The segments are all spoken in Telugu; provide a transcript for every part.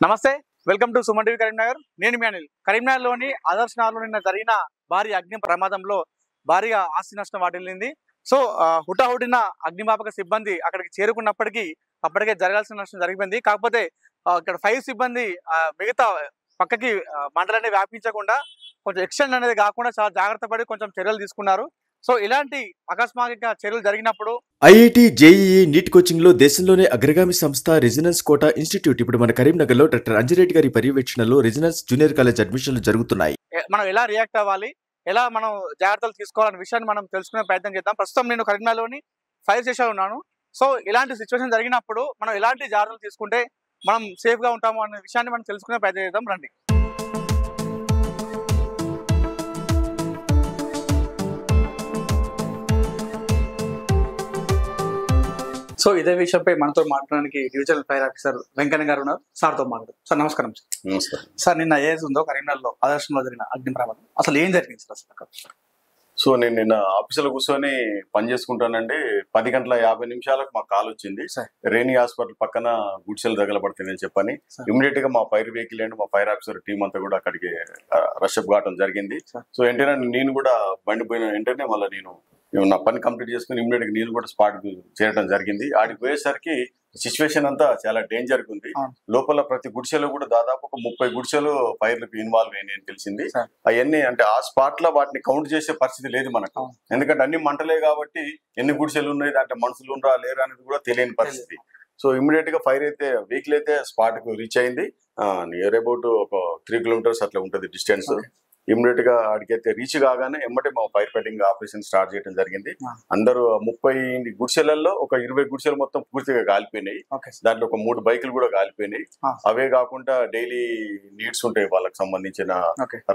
నమస్తే, welcome to Suman TV Karimnagar. నేను మీ అనిల్. కరీంనగర్లోని ఆదర్శ్ నగర్లో నిన్న జరిగిన భారీ అగ్ని ప్రమాదంలో భారీగా ఆస్తి నష్టం వాటిల్లింది. సో హుటాహుటిన అగ్నిమాపక సిబ్బంది అక్కడికి చేరుకున్నప్పటికీ అప్పటికే జరగాల్సిన నష్టం జరిగిపోయింది. కాకపోతే ఇక్కడ 5 సిబ్బంది మిగతా పక్కకి మంటలనే వ్యాపించకుండా కొంచెం ఎక్స్టెండ్ అనేది కాకుండా చాలా జాగ్రత్త పడి కొంచెం చర్యలు తీసుకున్నారు. సో ఇలాంటి అకస్మాత్తుగా చర్యలు జరిగినప్పుడు ఐఐటి జేఈఈ నీట్ కోచింగ్ లో దేశంలోనే అగ్రగామి సంస్థ రెసిడెన్స్ కోటా ఇన్స్టిట్యూట్ ఇప్పుడు మన కరీంనగర్ లో డాక్టర్ అంజిరెడ్డి గారి పర్యవేక్షణలో రెసిడెన్స్ జూనియర్ కాలేజ్ అడ్మిషన్లు జరుగుతున్నాయి. మనం ఎలా రియాక్ట్ అవ్వాలి, ఎలా మనం జాగ్రత్తలు తీసుకోవాలనే విషయాన్ని మనం తెలుసుకునే ప్రయత్నం చేద్దాం. ప్రస్తుతం నేను కరీంనగర్లోని ఫైర్ స్టేషన్ ఉన్నాను. సో ఇలాంటి సిచ్యువేషన్ జరిగినప్పుడు మనం ఎలాంటి జాగ్రత్తలు తీసుకుంటే మనం సేఫ్ గా ఉంటాము అనే విషయాన్ని మనం తెలుసుకునే ప్రయత్నం చేద్దాం. రండి. సో ఇదే విషయంపై మనతో మాట్లాడడానికి డివిజనల్ ఫైర్ ఆఫీసర్ వెంకన్న గారు ఉన్నారు. సార్తో మాట్లాడు. సార్ నమస్కారం. నమస్కారం సార్, నిన్న ఏజ్ ఉందో కరీంనగర్లో ఆదర్శంలో జరిగిన అగ్ని ప్రమాదం అసలు ఏం జరిగింది సార్? అసలు సో నేను నిన్న ఆఫీసులో కూర్చొని పని చేసుకుంటానండి. 10:50 మాకు కాల్ వచ్చింది. రేణి హాస్పిటల్ పక్కన గుడిసెలు తగలబడుతుందని చెప్పని ఇమీడియట్ గా మా ఫైర్ వెహికల్ అండ్ మా ఫైర్ ఆఫీసర్ టీం అంతా కూడా అక్కడికి రషప్ కావడం జరిగింది. సో వెంటనే నేను కూడా బండి పోయిన వెంటనే మళ్ళీ నేను నా పని కంప్లీట్ చేసుకుని ఇమీడియట్ గా నేను కూడా స్పాట్ చేరడం జరిగింది. ఆడికి పోయేసరికి సిచ్యువేషన్ అంతా చాలా డేంజర్ గా ఉంది. లోపల ప్రతి గుడిసెలో కూడా దాదాపు ఒక 30 గుడిసెలు ఫైర్లకు ఇన్వాల్వ్ అయినాయని తెలిసింది. అవన్నీ అంటే ఆ స్పాట్ లో వాటిని కౌంట్ చేసే పరిస్థితి లేదు మనకు. ఎందుకంటే అన్ని మంటలే కాబట్టి ఎన్ని గుడిసెలు ఉన్నాయి, దాంట్లో మనుషులు ఉండరా లేరా అనేది కూడా తెలియని పరిస్థితి. సో ఇమీడియట్ గా ఫైర్ అయితే వెహికల్ అయితే స్పాట్ కు రీచ్ అయింది. నియర్ అబౌట్ ఒక 3 కిలోమీటర్స్ అట్లా ఉంటుంది డిస్టెన్స్. ఇమీడియట్ గా అడిగైతే రీచ్ కాగానే ఎమ్మటే మా ఫైర్ ఫైటింగ్ ఆపరేషన్ స్టార్ట్ చేయడం జరిగింది. అందరూ 30 గుడిసెలలో ఒక 20 గుడిసెలు మొత్తం పూర్తిగా కాలిపోయినాయి. దాంట్లో ఒక 3 బైకులు కూడా కాలిపోయినాయి. అవే కాకుండా డైలీ నీడ్స్ ఉంటాయి వాళ్ళకి సంబంధించిన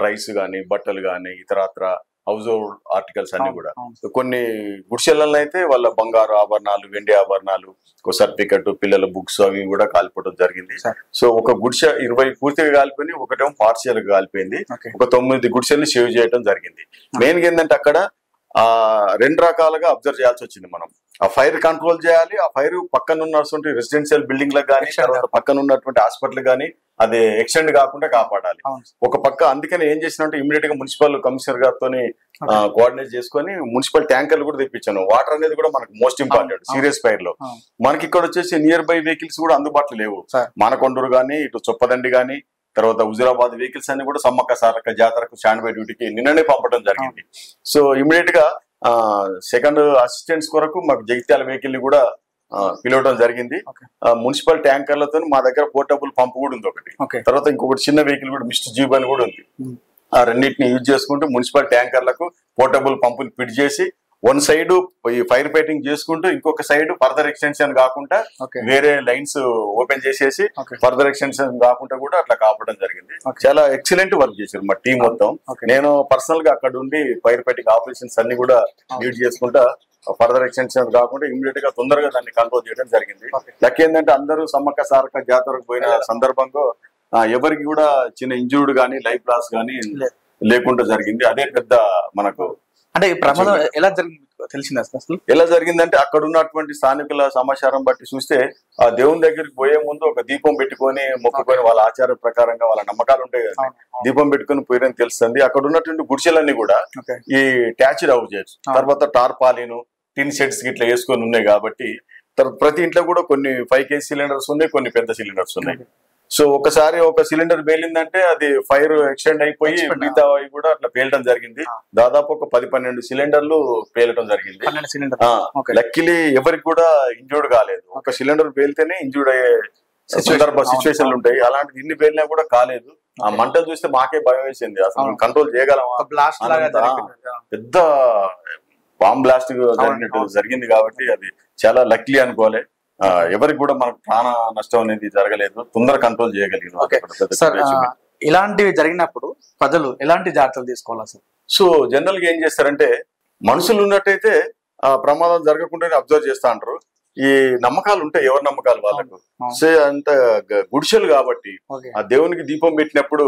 రైస్ గానీ, బట్టలు గానీ, ఇతరత్ర హౌస్ హోల్డ్ ఆర్టికల్స్ అన్ని కూడా. కొన్ని గుడిసెలలో అయితే వాళ్ళ బంగారు ఆభరణాలు, వెండి ఆభరణాలు, సర్టిఫికెట్, పిల్లల బుక్స్ అవి కూడా కాలిపోవడం జరిగింది. సో ఒక గుడిసె 20 పూర్తిగా కాలిపోయింది, ఒకటేమో పార్షియల్ గా కాలిపోయింది. ఒక 9 గుడిసెల్ని సేవ్ చేయడం జరిగింది. మెయిన్ గా ఏంటంటే అక్కడ 2 రకాలుగా అబ్జర్వ్ చేయాల్సి వచ్చింది. మనం ఆ ఫైర్ కంట్రోల్ చేయాలి. ఆ ఫైర్ పక్కన ఉన్నటువంటి రెసిడెన్షియల్ బిల్డింగ్ లకు కానీ, తర్వాత పక్కన ఉన్నటువంటి హాస్పిటల్ కానీ అది ఎక్స్టెండ్ కాకుండా కాపాడాలి. ఒక పక్క అందుకని ఏం చేసినట్టు ఇమీడియట్ గా మున్సిపల్ కమిషనర్ గారితో కోఆర్డినేట్ చేసుకుని మున్సిపల్ ట్యాంకర్లు కూడా తెప్పించాను. వాటర్ అనేది కూడా మనకు మోస్ట్ ఇంపార్టెంట్ సీరియస్ ఫైర్ లో. మనకి ఇక్కడ వచ్చేసి నియర్ బై వెహికల్స్ కూడా అందుబాటులో లేవు. మానకొండూరు గానీ, ఇటు చొప్పదండి గానీ, తర్వాత హుజురాబాద్ వెహికల్స్ అన్ని కూడా సమ్మక్క సారక్క జాతరకు స్టాండ్ బై డ్యూటీకి నిన్ననే పంపడం జరిగింది. సో ఇమీడియట్ గా సెకండ్ అసిస్టెంట్స్ కొరకు మాకు జగిత్యాల వెహికల్ ని కూడా పిలవడం జరిగింది. మున్సిపల్ ట్యాంకర్లతో మా దగ్గర పోర్టబుల్ పంప్ కూడా ఉంది ఒకటి. తర్వాత ఇంకొకటి చిన్న వెహికల్ కూడా మిస్టర్ జీబ్ అని కూడా ఉంది. ఆ రెండింటిని యూజ్ చేసుకుంటూ మున్సిపల్ ట్యాంకర్లకు పోర్టబుల్ పంపుని ఫిట్ చేసి వన్ సైడ్ ఈ ఫైర్ ఫైటింగ్ చేసుకుంటూ ఇంకొక సైడ్ ఫర్దర్ ఎక్స్టెన్షన్ కాకుండా వేరే లైన్స్ ఓపెన్ చేసేసి ఫర్దర్ ఎక్స్టెన్షన్ కాకుండా కూడా అట్లా కాపడం జరిగింది. చాలా ఎక్సలెంట్ వర్క్ చేశారు మా టీం మొత్తం. నేను పర్సనల్ గా అక్కడ ఉండి ఫైర్ ఫైటింగ్ ఆపరేషన్స్ అన్ని కూడా లీడ్ చేసుకుంటా ఫర్దర్ ఎక్స్టెన్షన్ కాకుండా ఇమీడియట్ గా తొందరగా దాన్ని కంట్రోల్ చేయడం జరిగింది. లక్ ఏంటంటే అందరూ సమ్మక్క సారక్క జాతరకు పోయిన సందర్భంగా ఎవరికి కూడా చిన్న ఇంజూర్డ్ గానీ, లైఫ్ లాస్ గానీ లేకుండా జరిగింది. అదే పెద్ద మనకు అంటే ఈ ప్రమాదం ఎలా జరిగింది తెలిసింది అసలు? ఎలా జరిగిందంటే అక్కడ ఉన్నటువంటి స్థానికుల సమాచారం బట్టి చూస్తే ఆ దేవుని దగ్గరికి పోయే ముందు ఒక దీపం పెట్టుకొని మొక్కుకొని వాళ్ళ ఆచార ప్రకారంగా వాళ్ళ నమ్మకాలు ఉంటాయి కదా, దీపం పెట్టుకుని పోయిరని తెలుస్తుంది. అక్కడ ఉన్నటువంటి గుడిసెలన్నీ కూడా ఈ ట్యాచ్డ్ హౌజెస్, తర్వాత టార్పాలిన్, టిన్ షెడ్స్ ఇట్లా వేసుకొని ఉన్నాయి కాబట్టి ప్రతి ఇంట్లో కూడా కొన్ని 5 kg సిలిండర్స్ ఉన్నాయి, కొన్ని పెద్ద సిలిండర్స్ ఉన్నాయి. సో ఒకసారి ఒక సిలిండర్ పేలిందంటే అది ఫైర్ ఎక్స్టెండ్ అయిపోయి మిగతా కూడా అట్లా పేలడం జరిగింది. దాదాపు ఒక 10-12 సిలిండర్లు పేలడం జరిగింది. లక్కీలీ ఎవరికి కూడా ఇంజూర్డ్ కాలేదు. ఒక సిలిండర్ పేలితేనే ఇంజూర్డ్ అయ్యే సిచ్యువేషన్లు ఉంటాయి. అలాంటిది ఇన్ని పేలినా కూడా కాలేదు. ఆ మంటలు చూస్తే మాకే భయం వేసింది. అసలు కంట్రోల్ చేయగలమా? పెద్ద బాంబ్ బ్లాస్ట్ జరిగినట్టు జరిగింది కాబట్టి అది చాలా లక్కీ అనుకోవాలి. ఎవరికి కూడా మనకు ప్రాణ నష్టం అనేది జరగలేదు. తొందర కంట్రోల్ చేయగలిగిన. ఇలాంటివి జరిగినప్పుడు ప్రజలు ఎలాంటి జాగ్రత్తలు తీసుకోవాలి అసలు? సో జనరల్ గా ఏం చేస్తారంటే మనుషులు ఉన్నట్టయితే ఆ ప్రమాదం జరగకుండానే అబ్జర్వ్ చేస్తా అంటారు. ఈ నమ్మకాలు ఉంటాయి, ఎవరి నమ్మకాలు వాళ్ళకు. సో అంత గుడిసెలు కాబట్టి ఆ దేవునికి దీపం పెట్టినప్పుడు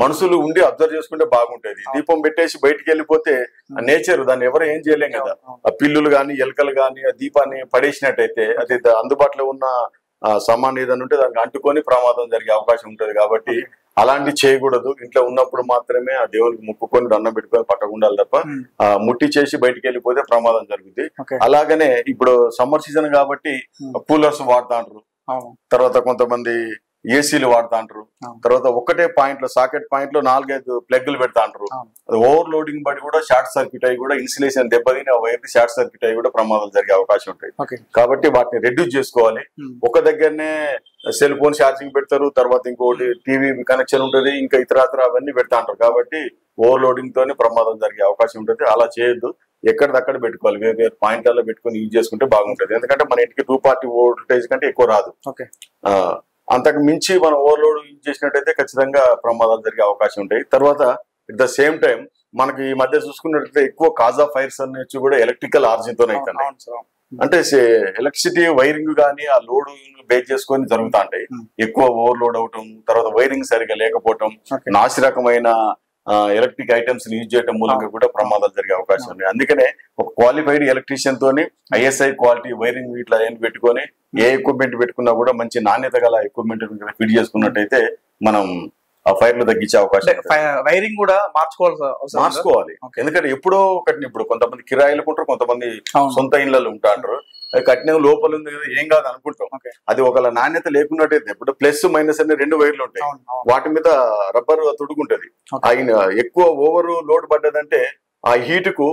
మనుషులు ఉండి అబ్జర్వ్ చేసుకుంటే బాగుంటది. దీపం పెట్టేసి బయటికి వెళ్ళిపోతే నేచర్ దాన్ని ఎవరు ఏం చేయలేం కదా. ఆ పిల్లులు గాని, ఎలకలు గాని ఆ దీపాన్ని పడేసినట్టయితే అది అందుబాటులో ఉన్న సామాన్ ఏదైనా ఉంటే దానికి అంటుకొని ప్రమాదం జరిగే అవకాశం ఉంటది. కాబట్టి అలాంటి చేయకూడదు. ఇంట్లో ఉన్నప్పుడు మాత్రమే ఆ దేవునికి మొక్కుకొని దండం పెట్టుకొని పక్కకు ఉండాలి తప్ప ముట్టి చేసి బయటికి వెళ్ళిపోతే ప్రమాదం జరుగుతుంది. అలాగనే ఇప్పుడు సమ్మర్ సీజన్ కాబట్టి కూలర్స్ వాడుతా అంటారు, తర్వాత కొంతమంది ఏసీలు వాడుతా అంటారు, తర్వాత ఒకటే పాయింట్ లో సాకెట్ పాయింట్ లో 4-5 ప్లగ్లు పెడతా అంటారు. ఓవర్ లోడింగ్ బట్టి కూడా షార్ట్ సర్క్యూట్ అయ్యి కూడా ఇన్సులేషన్ దెబ్బతిని ఆ వైర్ షార్ట్ సర్క్యూట్ అయ్యి కూడా ప్రమాదాలు జరిగే అవకాశం ఉంటాయి. కాబట్టి వాటిని రెడ్యూస్ చేసుకోవాలి. ఒక దగ్గరనే సెల్ ఫోన్ ఛార్జింగ్ పెడతారు, తర్వాత ఇంకోటి టీవీ కనెక్షన్ ఉంటుంది, ఇంకా ఇతరత్ర అవన్నీ పెడతా అంటారు. కాబట్టి ఓవర్ లోడింగ్ తోనే ప్రమాదం జరిగే అవకాశం ఉంటుంది. అలా చేయొద్దు, ఎక్కడిదక్కడ పెట్టుకోవాలి. వేరే పాయింట్లలో పెట్టుకొని యూజ్ చేసుకుంటే బాగుంటుంది. ఎందుకంటే మన ఇంటికి 2 party వోల్టేజ్ కంటే ఎక్కువ రాదు. అంతకు మించి మనం ఓవర్లోడ్ యూజ్ చేసినట్టయితే ఖచ్చితంగా ప్రమాదాలు జరిగే అవకాశం ఉంటాయి. తర్వాత ఎట్ ద సేమ్ టైం మనకి ఈ మధ్య చూసుకున్నట్లయితే ఎక్కువ కాజ్ ఆఫ్ ఫైర్స్ అనేవి కూడా ఎలక్ట్రికల్ ఆర్జిన్ తోనే అవుతున్నాయి. అంటే ఎలక్ట్రిసిటీ వైరింగ్ కానీ ఆ లోడ్ బేస్ చేసుకొని జరుగుతా ఉంటాయి. ఎక్కువ ఓవర్లోడ్ అవటం, తర్వాత వైరింగ్ సరిగా లేకపోవటం, నాసి రకమైన ఎలక్ట్రిక్ ఐటమ్స్ యూజ్ చేయడం మూలంగా కూడా ప్రమాదాలు జరిగే అవకాశం ఉంది. అందుకనే ఒక క్వాలిఫైడ్ ఎలక్ట్రీషియన్ తోని ISI క్వాలిటీ వైరింగ్ ఇట్లా ఏం పెట్టుకొని ఏ ఎక్విప్మెంట్ పెట్టుకున్నా కూడా మంచి నాణ్యత గల ఎక్విప్మెంట్ ఫిట్ చేసుకున్నట్టయితే మనం ఆ ఫైర్లు తగ్గించే అవకాశం. వైరింగ్ కూడా మార్చుకోవాలి. ఎందుకంటే ఎప్పుడో ఒకటి, ఇప్పుడు కొంతమంది కిరాయిలకు ఉంటారు, కొంతమంది సొంత ఇళ్లలో ఉంటారు. అది కఠినంగా లోపల ఉంది కదా ఏం కాదు అనుకుంటాం. అది ఒకవేళ నాణ్యత లేకున్నట్టయితే ఇప్పుడు ప్లస్ మైనస్ అనే 2 వైర్లు ఉంటాయి, వాటి మీద రబ్బర్ తొడుగుంటది. ఆయన ఎక్కువ ఓవర్ లోడ్ పడ్డదంటే ఆ హీట్ కు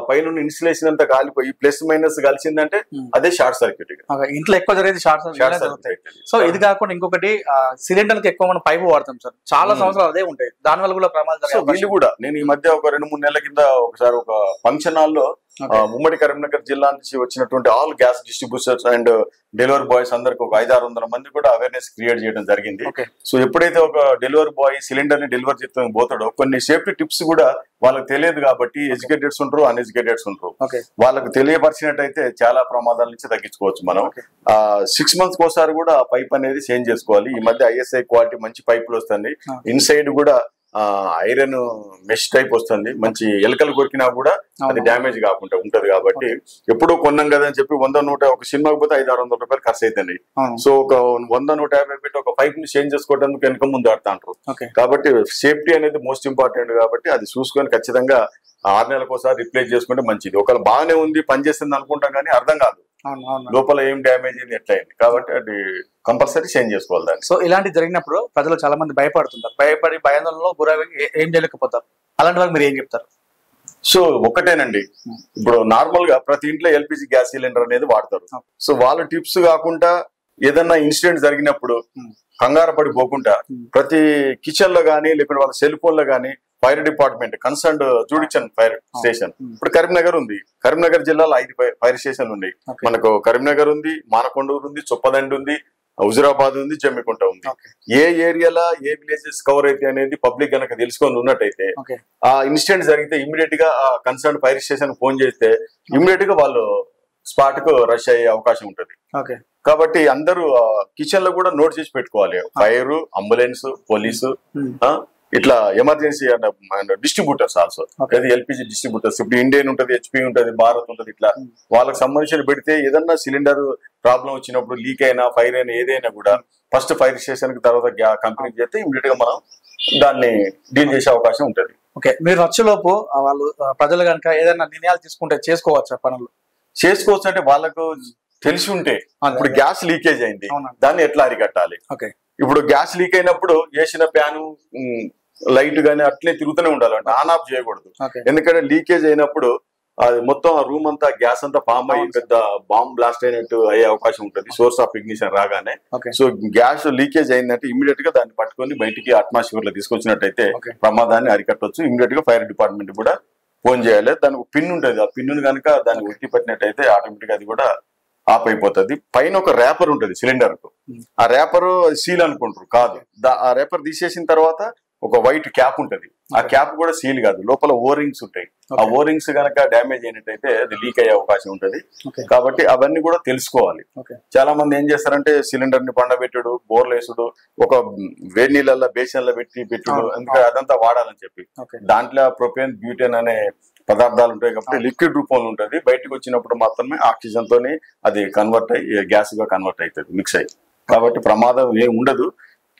పైన ఇన్సులేషన్ అంతా కాలిపోయి ప్లస్ మైనస్ కలిసిందంటే అదే షార్ట్ సర్క్యూట్. ఇంట్లో ఎక్కువ జరిగేది షార్ట్ సర్క్యూట్. సో ఇది కాకుండా ఇంకొకటి సిలిండర్ కి ఎక్కువ మనం పైపు వాడతాం సార్, చాలా సంవత్సరాలు అదే ఉంటాయి, దానివల్ల కూడా ప్రమాదం. వీళ్ళు కూడా నేను ఈ మధ్య ఒక 2-3 నెలల కింద ఒకసారి ఒక ఫంక్షన్ హాల్లో ఉమ్మడి కరీంనగర్ జిల్లా నుంచి వచ్చినటువంటి all gas distributors and delivery boys అందరికి ఒక 500-600 మంది కూడా అవేర్నెస్ క్రియేట్ చేయడం జరిగింది. సో ఎప్పుడైతే ఒక డెలివరీ బాయ్ సిలిండర్ ని డెలివరీ చేస్తాం పోతాడో కొన్ని సేఫ్టీ టిప్స్ కూడా వాళ్ళకి తెలియదు. కాబట్టి ఎడ్యుకేటెడ్స్ ఉంటారు, అన్ఎడ్యుకేటెడ్స్ ఉంటారు. వాళ్ళకి తెలియపరిచినట్టయితే చాలా ప్రమాదాల నుంచి తగ్గించుకోవచ్చు. మనం 6 months ఒకసారి కూడా పైప్ అనేది చేంజ్ చేసుకోవాలి. ఈ మధ్య ISI క్వాలిటీ మంచి పైపులు వస్తుంది. ఇన్సైడ్ కూడా ఐరన్ మెష్ టైప్ వస్తుంది, మంచి ఎలకలు కొరికినా కూడా అది డ్యామేజ్ కాకుండా ఉంటది. కాబట్టి ఎప్పుడూ కొన్నాం కదా అని చెప్పి 100-100 ఒక సినిమాకి పోతే 500-600 రూపాయలు ఖర్చు అవుతుంది. సో ఒక 100-150 పెట్టి ఒక పైప్ ని చేంజ్ చేసుకోవడానికి వెనక ముందు ఆడుతా అంటారు. కాబట్టి సేఫ్టీ అనేది మోస్ట్ ఇంపార్టెంట్. కాబట్టి అది చూసుకొని ఖచ్చితంగా 6 నెలలకు ఒకసారి రిప్లేస్ చేసుకుంటే మంచిది. ఒకవేళ బాగానే ఉంది పనిచేస్తుంది అనుకుంటాం కానీ అర్థం కాదు లోపల ఏం డ్యామేజ్ అయింది ఎట్లా అయింది. కాబట్టి అది కంపల్సరీ చేంజ్ చేసుకోవాలి దాన్ని. సో ఇలాంటి జరిగినప్పుడు ప్రజలు చాలా మంది భయపడుతుంటారు, భయపడి భయాందోళనలో గురవి ఏం చేయలేకపోతారు. అలాంటి వారికి మీరు ఏం చెప్తారు? సో ఒకటేనండి, ఇప్పుడు నార్మల్ గా ప్రతి ఇంట్లో LPG గ్యాస్ సిలిండర్ అనేది వాడతారు. సో వాళ్ళ టిప్స్ కాకుండా ఏదన్నా ఇన్సిడెంట్ జరిగినప్పుడు కంగారు పడిపోకుండా ప్రతి కిచెన్ లో గానీ లేకపోతే వాళ్ళ సెల్ ఫోన్ లో గానీ fire department concern jurisdiction fire station ఇప్పుడు కరీంనగర్ ఉంది. కరీంనగర్ జిల్లాలో 5 ఫైర్ స్టేషన్లు ఉన్నాయి. మనకు కరీంనగర్ ఉంది, మానకొండూరు ఉంది, చొప్పదండి ఉంది, హుజురాబాద్ ఉంది, జమ్మికుంట ఉంది. ఏ ఏరియాలో ఏ విలేజెస్ కవర్ అయితే అనేది పబ్లిక్ కనుక తెలుసుకొని ఉన్నట్టయితే ఆ ఇన్సిడెంట్ జరిగితే ఇమ్మీడియట్ గా ఆ కన్సర్న్ ఫైర్ స్టేషన్ ఫోన్ చేస్తే ఇమ్మీడియట్ గా వాళ్ళు స్పాట్ కు రష్ అయ్యే అవకాశం ఉంటుంది. కాబట్టి అందరూ కిచెన్ లో కూడా నోట్ చేసి పెట్టుకోవాలి. ఫైర్, అంబులెన్స్, పోలీసు, ఇట్లా ఎమర్జెన్సీ డిస్ట్రిబ్యూటర్స్ ఆల్సో. అది LPG డిస్ట్రిబ్యూటర్స్ ఇప్పుడు ఇండియన్ ఉంటది, HP ఉంటది, భారత్ ఉంటది. ఇట్లా వాళ్ళకి సంబంధించిన పెడితే ఏదన్నా సిలిండర్ ప్రాబ్లం వచ్చినప్పుడు లీక్ అయినా ఫైర్ అయినా ఏదైనా కూడా ఫస్ట్ ఫైర్ స్టేషన్ కి తర్వాత కంపెనీకి చేస్తే ఇమీడియట్ గా మనం దాన్ని డీల్ చేసే అవకాశం ఉంటది. ఓకే, మీరు వచ్చేలోపు వాళ్ళు ప్రజలు కనుక ఏదైనా నిర్ణయాలు తీసుకుంటే చేసుకోవచ్చా? పనులు చేసుకోవచ్చు అంటే వాళ్ళకు తెలిసి ఉంటే ఇప్పుడు గ్యాస్ లీకేజ్ అయింది, దాన్ని ఎట్లా అరికట్టాలి. ఇప్పుడు గ్యాస్ లీక్ అయినప్పుడు వేసిన ప్యాను లైట్ గానీ అట్లే తిరుగుతూనే ఉండాలి, అంటే ఆన్ ఆఫ్ చేయకూడదు. ఎందుకంటే లీకేజ్ అయినప్పుడు అది మొత్తం ఆ రూమ్ అంతా గ్యాస్ అంతా ఫామ్ అయ్యి పెద్ద బాంబ్ బ్లాస్ట్ అయినట్టు అయ్యే అవకాశం ఉంటుంది సోర్స్ ఆఫ్ ఇగ్నిషన్ రాగానే. సో గ్యాస్ లీకేజ్ అయిందంటే ఇమీడియట్ గా దాన్ని పట్టుకొని బయటికి అట్మాస్ఫియర్ లో తీసుకొచ్చినట్టయితే ప్రమాదాన్ని అరికట్టవచ్చు. ఇమీడియట్ గా ఫైర్ డిపార్ట్మెంట్ కూడా ఫోన్ చేయాలి. దానికి ఒక పిన్ ఉంటుంది, ఆ పిన్ కనుక దాన్ని ఒత్తి పెట్టినట్టయితే ఆటోమేటిక్ గా అది కూడా ఆఫ్ అయిపోతుంది. పైన ఒక ర్యాపర్ ఉంటుంది సిలిండర్ కు, ఆ ర్యాపర్ సీల్ అనుకుంటారు, కాదు. ఆ ర్యాపర్ తీసేసిన తర్వాత ఒక వైట్ క్యాప్ ఉంటది, ఆ క్యాప్ కూడా సీల్ కాదు, లోపల ఓరింగ్స్ ఉంటాయి. ఆ ఓరింగ్స్ కనుక డ్యామేజ్ అయినట్టయితే అది లీక్ అయ్యే అవకాశం ఉంటది. కాబట్టి అవన్నీ కూడా తెలుసుకోవాలి. చాలా మంది ఏం చేస్తారంటే సిలిండర్ ని పండబెట్టుడు, బోర్లు వేసుడు, ఒక వేడి నీళ్ళల్లో బేసిన్లో పెట్టుడు, అందుకే అదంతా వాడాలని చెప్పి దాంట్లో ప్రొపేన్, బ్యూటేన్ అనే పదార్థాలు ఉంటాయి. కాబట్టి లిక్విడ్ రూపంలో ఉంటుంది, బయటకు వచ్చినప్పుడు మాత్రమే ఆక్సిజన్ తోని అది కన్వర్ట్ అయ్యి గ్యాస్ గా కన్వర్ట్ అవుతుంది, మిక్స్ అయ్యి. కాబట్టి ప్రమాదం ఏం ఉండదు.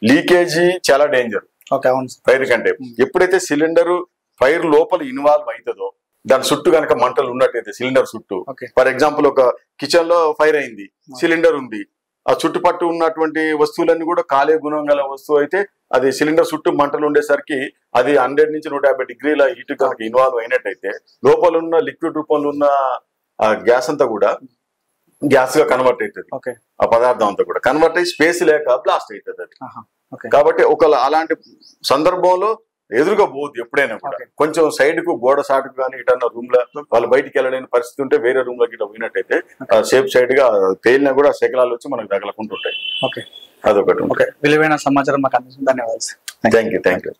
లీకేజీ చాలా డేంజర్ ఓకే అవును సార్. ఫైర్ కంటే. ఎప్పుడైతే సిలిండర్ ఫైర్ లోపల ఇన్వాల్వ్ అవుతుందో దాని చుట్టూ కనుక మంటలు ఉన్నట్టయితే సిలిండర్ చుట్టూ, ఓకే ఫర్ ఎగ్జాంపుల్ ఒక కిచెన్ లో ఫైర్ అయింది, సిలిండర్ ఉంది, ఆ చుట్టుపట్టు ఉన్నటువంటి వస్తువులన్నీ కూడా కాలే గుణం గల వస్తువు అయితే అది సిలిండర్ చుట్టూ మంటలు ఉండేసరికి అది 100 నుంచి 150 డిగ్రీల హీట్ కనుక ఇన్వాల్వ్ అయినట్టయితే లోపల ఉన్న లిక్విడ్ రూపంలో ఉన్న ఆ గ్యాస్ అంతా కూడా గ్యాస్ గా కన్వర్ట్ అవుతుంది. ఓకే ఆ పదార్థం అంతా కూడా కన్వర్ట్ అయ్యి స్పేస్ లేక బ్లాస్ట్ అవుతుంది అది. ఓకే కాబట్టి ఒక అలాంటి సందర్భంలో ఎదురుగా పోవద్దు ఎప్పుడైనా కూడా. Okay. కొంచెం సైడ్ కు గోడ సాటుకు కానీ ఇటన్నా రూమ్ లో వాళ్ళు బయటికి వెళ్ళలేని పరిస్థితి ఉంటే వేరే రూమ్ లోకి ఇట్లా పోయినట్టయితే సేఫ్ సైడ్ గా తేలినా కూడా శకలాలు వచ్చి మనకు తగలకుంటుంటాయి. ఓకే అదొకటి. ఓకే విలువైన సమాచారం మాకు అందించిన ధన్యవాదాలు. Thank you.